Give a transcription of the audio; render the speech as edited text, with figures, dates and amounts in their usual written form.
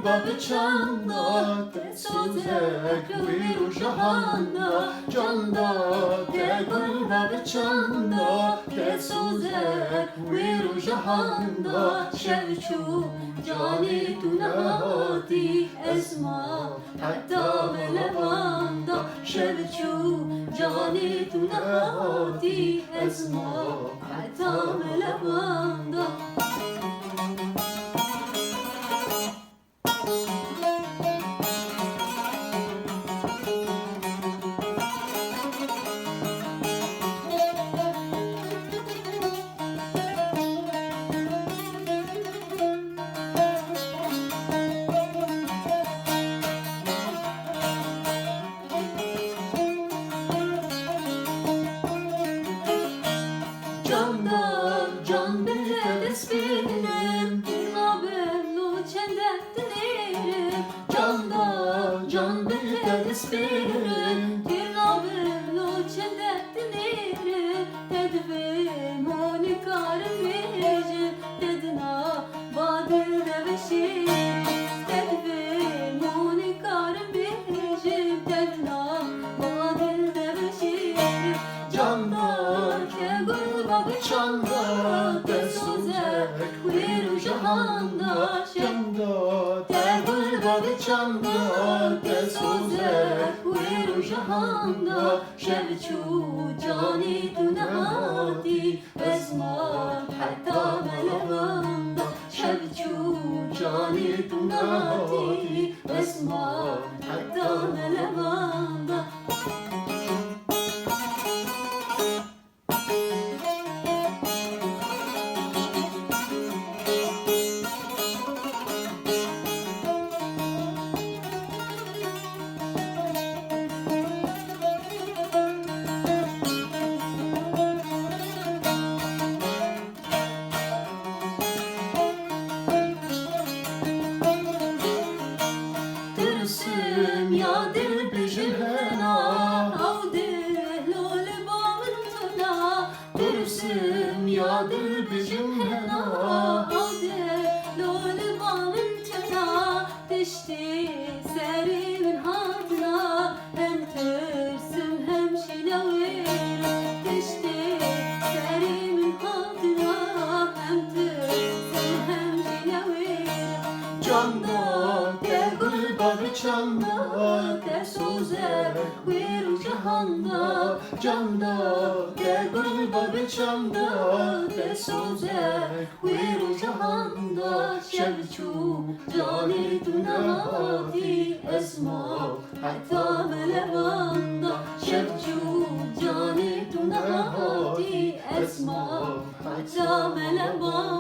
باب چندا سوزک ویرو جهاندا جاندا گل باب چندا سوزک ویرو جهاندا شوچو جانی تو نهادی اسما حتی بلواندا شوچو جانی تو نهادی اسما حتی بلواندا Can bile desbilim Dinabim luçende dinirim Can bile desbilim Dinabim luçende dinirim Dedvim oni karım vicim Dedina badir deveşim Dedvim oni karım vicim Dedina badir deveşim Candan kegul babı çanda Desuzek viru jahanda Çanda Tegul babı çanda Desuzek viru jahanda Şevçu cani tu nehati Esma hatta melevanda Şevçu cani tu nehati Esma hatta melevanda Tırısım ya dil bijihena Av dil loli bağırtına Tırısım ya dil bijihena Av dil loli bağırtına Dişti serimin hatına Hem tırsım hem şinavir Dişti serimin hatına Hem tırsım hem şinavir Canda Babı çanda Tesuzek viru jahanda Canda Tegul babı çanda Tesuzek viru jahanda Şevçu cani tu nehati Esma hatta melevanda Şevçu cani tu nehati Esma hatta melevanda